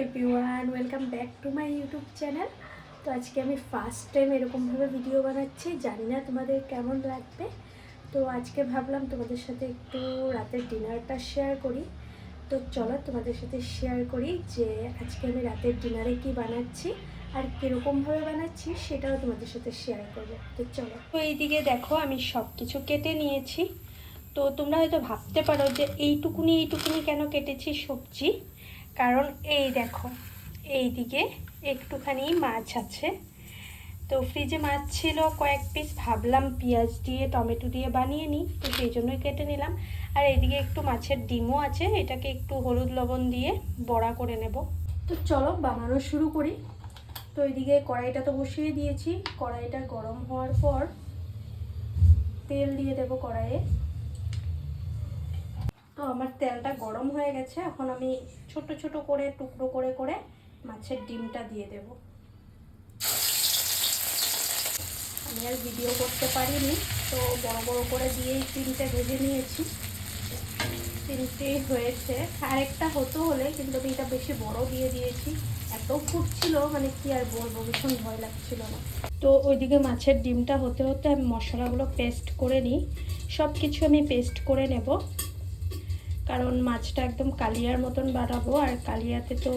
Everyone, welcome back to my YouTube channel. তো আজকে আমি ফার্স্ট টাইম এরকমভাবে ভিডিও বানাচ্ছি, জানি না তোমাদের কেমন লাগবে। তো আজকে ভাবলাম তোমাদের সাথে একটু রাতের ডিনারটা শেয়ার করি। তো চলো তোমাদের সাথে শেয়ার করি যে আজকে আমি রাতের ডিনারে কি বানাচ্ছি আর কীরকমভাবে বানাচ্ছি সেটাও তোমাদের সাথে শেয়ার করবো। তো চলো। তো এইদিকে দেখো আমি সব কিছু কেটে নিয়েছি। তো তোমরা হয়তো ভাবতে পারো যে এইটুকুনি কেন কেটেছি সবজি, কারণ এই দেখো এইদিকে একটুখানি মাছ আছে। তো ফ্রিজে মাছ ছিল কয়েক পিস, ভাবলাম পেঁয়াজ দিয়ে টমেটো দিয়ে বানিয়ে নিই, তো সেই জন্যই কেটে নিলাম। আর এইদিকে একটু মাছের ডিমও আছে, এটাকে একটু হলুদ লবণ দিয়ে বড়া করে নেব। তো চলো বানানো শুরু করি। তো এইদিকে কড়াইটা তো বসিয়ে দিয়েছি, কড়াইটা গরম হওয়ার পর তেল দিয়ে দেবো কড়াইয়ে। তো আমার তেলটা গরম হয়ে গেছে, এখন আমি ছোট ছোট করে টুকরো করে করে মাছের ডিমটা দিয়ে দেব। আমি আর ভিডিও করতে পারিনি, তো বড় বড় করে দিয়েই ডিমটা ভেজে নিয়েছি। তিনটেই হয়েছে, আরেকটা হতো হলে, কিন্তু আমি এটা বেশি বড় দিয়ে দিয়েছি। এত ফুটছিল মানে কি আর বলবো, ভীষণ ভয় লাগছিল না। তো ওইদিকে মাছের ডিমটা হতে হতে আমি মশলাগুলো পেস্ট করে নিই। সব কিছু আমি পেস্ট করে নেব, কারণ মাছটা একদম কালিয়ার মতন বানাবো। আর কালিয়াতে তো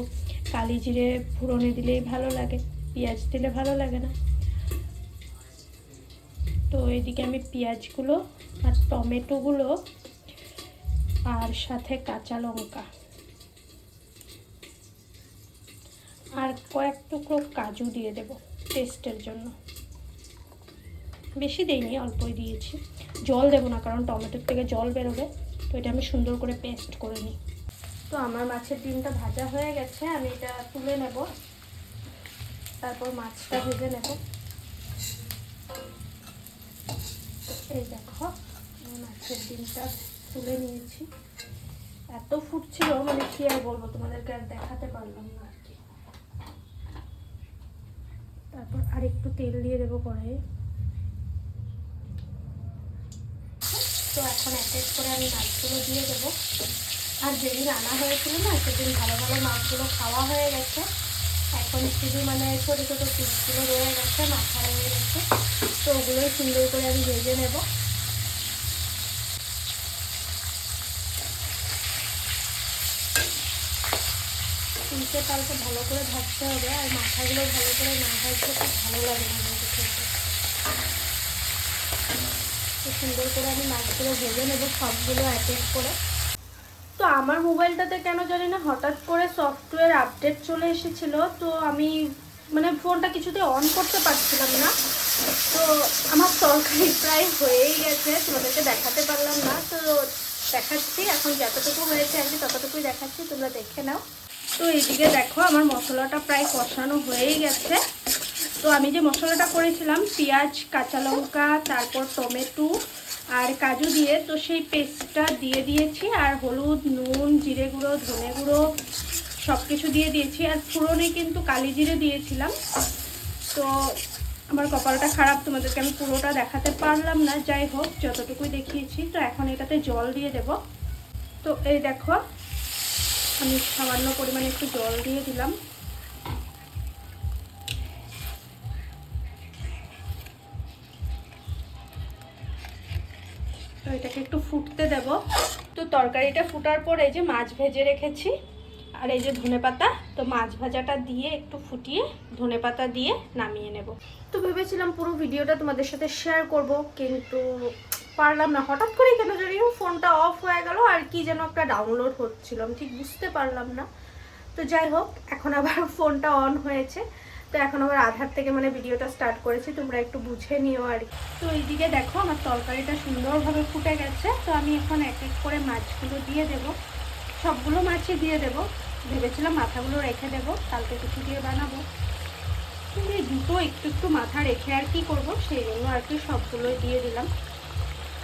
কালি জিরে ফোড়নে দিলেই ভালো লাগে, পেঁয়াজ দিলে ভালো লাগে না। তো এদিকে আমি পেঁয়াজগুলো আর টমেটোগুলো আর সাথে কাঁচা লঙ্কা আর কয়েক টুকরো কাজু দিয়ে দেব টেস্টের জন্য। বেশি দেইনি, অল্পই দিয়েছি। জল দেবো না, কারণ টমেটোর থেকে জল বেরোবে। তো এটা আমি সুন্দর করে পেস্ট করে নিই। তো আমার মাছের ডিমটা ভাজা হয়ে গেছে, আমি এটা তুলে নেব, তারপর মাছটা ভেজে নেব। এই দেখো মাছের ডিমটা তুলে নিয়েছি। এত ফুটছিল মানে কি আর বলবো, তোমাদেরকে আর দেখাতে পারলাম না আর কি। তারপর আর একটু তেল দিয়ে দেবো কড়াইয়ে। তো এখন এক এক করে আমি মাছগুলো দিয়ে দেবো। আর যেদিন আনা হয়েছিল না, সেদিন ভালো ভালো মাছগুলো খাওয়া হয়ে গেছে। এখন শুধু মানে ছোটো ছোটো পিসগুলো রয়ে গেছে, মাথা রয়ে গেছে। তো ওগুলোই সুন্দর করে আমি ভেজে নেব। তিনটে পাল্টে ভালো করে ভাজতে হবে, আর মাথাগুলো ভালো করে না ভাজলে খুব ভালো লাগে না আমাদের খেতে। তো সুন্দর করে আমি মাছগুলো ভেজে নেব, সবগুলো এক এক করে। তো আমার মোবাইলটাতে কেন জানি না হঠাৎ করে সফটওয়্যার আপডেট চলে এসেছিল। তো আমি মানে ফোনটা কিছুতে অন করতে পারছিলাম না। তো আমার তরকারি প্রায় হয়েই গেছে, তোমাদেরকে দেখাতে পারলাম না। তো দেখাচ্ছি, এখন যতটুকু হয়েছে আর কি ততটুকুই দেখাচ্ছি, তোমরা দেখে নাও। তো এইদিকে দেখো আমার মশলাটা প্রায় কষানো হয়েই গেছে। তো আমি যে মশলাটা করেছিলাম পেঁয়াজ কাঁচা লঙ্কা তারপর টমেটো আর কাজু দিয়ে, তো সেই পেস্টটা দিয়ে দিয়েছি। আর হলুদ নুন জিরে গুঁড়ো ধনে গুঁড়ো সব কিছু দিয়ে দিয়েছি। আর ফোড়নে কিন্তু কালি জিরে দিয়েছিলাম। তো আমার কপালটা খারাপ, তোমাদেরকে আমি পুরোটা দেখাতে পারলাম না। যাই হোক, যতটুকুই দেখিয়েছি। তো এখন এটাতে জল দিয়ে দেব। তো এই দেখো আমি সামান্য পরিমাণে একটু জল দিয়ে দিলাম। তো এটাকে একটু ফুটতে দেব। তো তরকারিটা ফুটার পর এই যে মাছ ভেজে রেখেছি আর এই যে ধনেপাতা, তো মাছ ভাজাটা দিয়ে একটু ফুটিয়ে ধনেপাতা দিয়ে নামিয়ে নেব। তো ভেবেছিলাম পুরো ভিডিওটা তোমাদের সাথে শেয়ার করব, কিন্তু পারলাম না। হঠাৎ করে কেন জানি ফোনটা অফ হয়ে গেল, আর কি যেন একটা ডাউনলোড হচ্ছিল, আমি ঠিক বুঝতে পারলাম না। তো যাই হোক, এখন আবার ফোনটা অন হয়েছে। তো এখন আবার আধার থেকে মানে ভিডিওটা স্টার্ট করেছি, তোমরা একটু বুঝে নিও আর কি। তো এইদিকে দেখো আমার তরকারিটা সুন্দরভাবে ফুটে গেছে। তো আমি এখন এক এক করে মাছগুলো দিয়ে দেব, সবগুলো মাছই দিয়ে দেব। ভেবেছিলাম মাথাগুলো রেখে দেবো, কালকে কিছু দিয়ে বানাবো, কিন্তু এই দুটো একটু একটু মাথা রেখে আর কি করবো, সেই জন্য আর কি সবগুলোই দিয়ে দিলাম।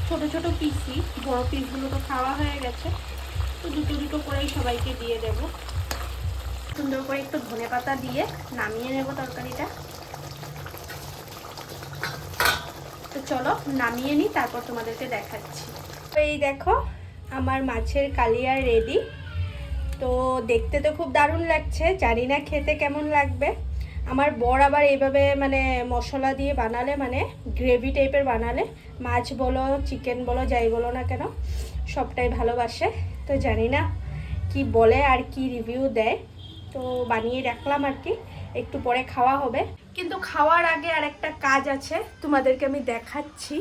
ছোট ছোট পিসই, বড় পিসগুলো তো খাওয়া হয়ে গেছে। তো দুটো দুটো করেই সবাইকে দিয়ে দেব। সুন্দর করে একটু ধনেপাতা দিয়ে নামিয়ে নেব তরকারিটা। তো চলো নামিয়ে নিই, তারপর তোমাদেরকে দেখাচ্ছি। তো এই দেখো আমার মাছের কালিয়া রেডি। তো দেখতে তো খুব দারুণ লাগছে, জানি না খেতে কেমন লাগবে। আমার বর আবার এইভাবে মানে মশলা দিয়ে বানালে, মানে গ্রেভি টাইপের বানালে, মাছ বলো চিকেন বলো যাই বলো না কেন সবটাই ভালোবাসে। তো জানি না কি বলে আর কি রিভিউ দেয়, তো বানিয়ে রাখলাম আর কি, একটু পরে খাওয়া হবে। কিন্তু খাওয়ার আগে আর একটা কাজ আছে, তোমাদেরকে আমি দেখাচ্ছি।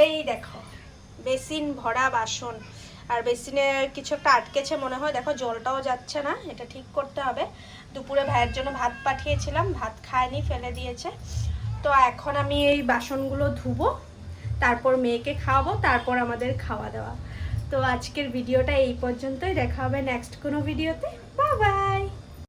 এই দেখো বেসিন ভরা বাসন, আর বেসিনে কিছু একটা আটকেছে মনে হয়, দেখো জলটাও যাচ্ছে না, এটা ঠিক করতে হবে। দুপুরে ভাইয়ের জন্য ভাত পাঠিয়েছিলাম, ভাত খায়নি, ফেলে দিয়েছে। তো এখন আমি এই বাসনগুলো ধুবো, তারপর মেয়েকে খাওয়াবো, তারপর আমাদের খাওয়া দাওয়া। তো আজকের ভিডিওটা এই পর্যন্তই, দেখা হবে নেক্সট কোনো ভিডিওতে। Bye bye.